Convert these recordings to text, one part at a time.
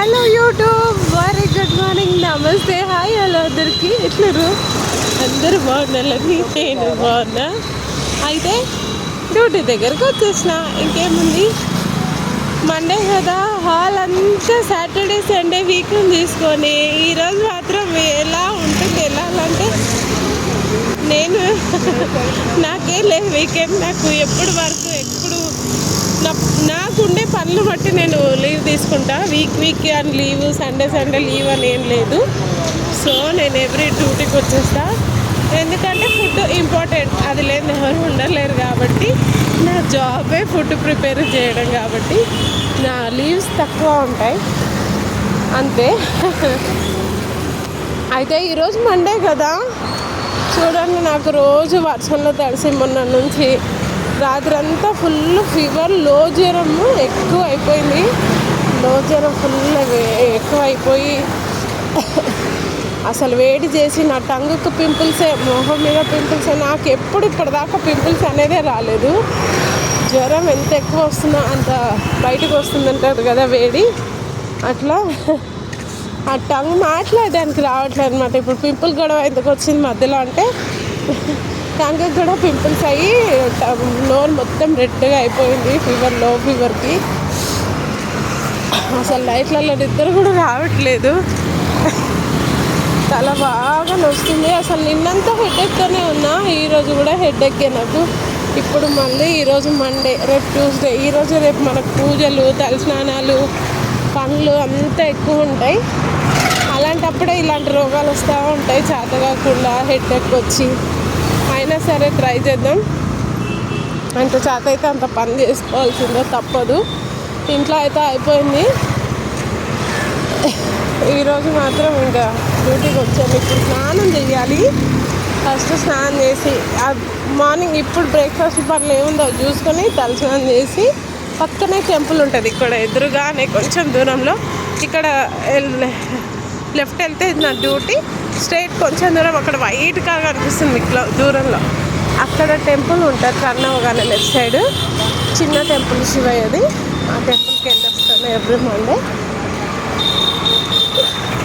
Hello YouTube, very good morning, నమస్తే, hi. Hello అందరికి, ఎట్లరు? అందరూ బాగున్నారని నేను బాగున్నా. అయితే డ్యూటీ దగ్గరకు వచ్చేసిన. ఇంకేముంది, మండే కదా, హాల్ అంతా సాటర్డే సండే వీకెండ్ తీసుకొని ఈరోజు మాత్రం ఎలా ఉంటుంది, ఎలా అంటే నేను నాకేం లేదు వీకెండ్. నాకు ఎప్పుడు వర్క్, ఎప్పుడు నాకుండే పనులు బట్టి నేను లీవ్ తీసుకుంటా. వీక్ అని లీవ్, సండే లీవ్ అని ఏం లేదు. సో నేను ఎవ్రీ డ్యూటీకి వచ్చేస్తా. ఎందుకంటే ఫుడ్ ఇంపార్టెంట్, అది లేదు ఎవరు ఉండలేరు. కాబట్టి నా జాబే ఫుడ్ ప్రిపేర్ చేయడం, కాబట్టి నా లీవ్స్ తక్కువ ఉంటాయి అంతే. అయితే ఈరోజు మండే కదా, చూడండి, నాకు రోజు వర్షంలో తడిసి మొన్న నుంచి రాత్రి అంతా ఫుల్ ఫీవర్, లో జ్వరం ఎక్కువ అయిపోయింది. లో జ్వరం ఫుల్ ఎక్కువ అయిపోయి అసలు వేడి చేసి నా టంగుకు పింపుల్సే, మొహం మీద పింపుల్సే. నాకు ఎప్పుడు ఇప్పటిదాకా పింపుల్స్ అనేదే రాలేదు. జ్వరం ఎంత ఎక్కువ వస్తుందో అంత బయటకు వస్తుందంటారు కదా వేడి, అట్లా ఆ టంగ్ మాట్లాడడానికి రావట్లేదు అనమాట. ఇప్పుడు పింపుల్ గొడవ ఎందుకు వచ్చింది మధ్యలో అంటే, టంగుకి కూడా పింపుల్స్ అయ్యి నోరు మొత్తం రెడ్గా అయిపోయింది లో ఫీవర్కి. అసలు నైట్లలో నిద్ర కూడా రావట్లేదు, తల బాగా నొస్తుంది. అసలు నిన్నంతా హెడ్ఏక్తోనే ఉన్నా, ఈరోజు కూడా హెడ్ఏక్కే నాకు. ఇప్పుడు మళ్ళీ ఈరోజు మండే, రేపు ట్యూస్డే, ఈరోజు రేపు మనకు పూజలు, తలస్నానాలు, పనులు అంతా ఎక్కువ ఉంటాయి. అలాంటప్పుడే ఇలాంటి రోగాలు వస్తూ ఉంటాయి, చేత కాకుండా హెడ్ఏక్ వచ్చి. అయినా సరే ట్రై చేద్దాం. అంత చేత అయితే అంత పని చేసుకోవాల్సిందో, తప్పదు. ఇంట్లో అయితే అయిపోయింది. ఈరోజు మాత్రం ఇంకా డ్యూటీకి వచ్చాను. ఇప్పుడు స్నానం చేయాలి. ఫస్ట్ స్నానం చేసి మార్నింగ్ ఇప్పుడు బ్రేక్ఫాస్ట్ పనులు ఏముందో చూసుకొని తలస్నానం చేసి, పక్కనే టెంపుల్ ఉంటుంది ఇక్కడ ఎదురుగానే కొంచెం దూరంలో. ఇక్కడ లెఫ్ట్ వెళ్తే ఇది నా డ్యూటీ, స్ట్రైట్ కొంచెం దూరం అక్కడ వైట్గా కనిపిస్తుంది మీకు దూరంలో, అక్కడ టెంపుల్ ఉంటుంది. కర్ణవగానే లెఫ్ట్ సైడ్ చిన్న టెంపుల్ శివయ్యది. ఆ టెంపుల్కి వెళ్ళి వస్తాను ఎవ్రీ మండే.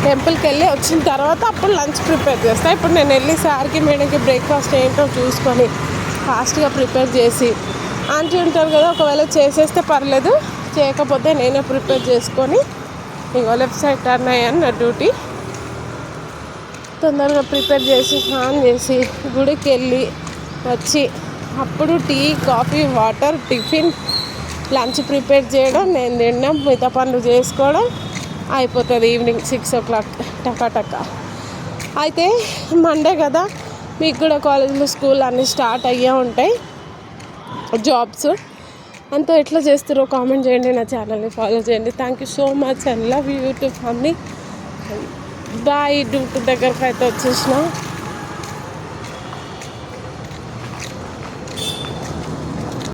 టెంపుల్కి వెళ్ళి వచ్చిన తర్వాత అప్పుడు లంచ్ ప్రిపేర్ చేస్తాను. ఇప్పుడు నేను వెళ్ళి సార్కి మేడంకి బ్రేక్ఫాస్ట్ ఏంటో చూసుకొని ఫాస్ట్గా ప్రిపేర్ చేసి, ఆంటీ ఉంటారు కదా, ఒకవేళ చేసేస్తే పర్లేదు, చేయకపోతే నేనే ప్రిపేర్ చేసుకొని ఇంకో లెఫ్ట్ సైడ్ టర్న్ అయ్యాను. నా డ్యూటీ తొందరగా ప్రిపేర్ చేసి స్నానం చేసి గుడికి వెళ్ళి వచ్చి అప్పుడు tea, coffee, water, tiffin, lunch prepare చేయడం, నేను తినడం, మిగతా పనులు చేసుకోవడం అయిపోతుంది. ఈవినింగ్ 6 o'clock టకా. అయితే మండే కదా, మీకు కూడా కాలేజీలో స్కూల్ అన్నీ స్టార్ట్ అయ్యే ఉంటాయి, జాబ్స్ అంతా ఎట్లా చేస్తారో కామెంట్ చేయండి. నా ఛానల్ని ఫాలో చేయండి. Thank you so much and love you YouTube family. Bye. Duty దగ్గరకు అయితే వచ్చేసిన.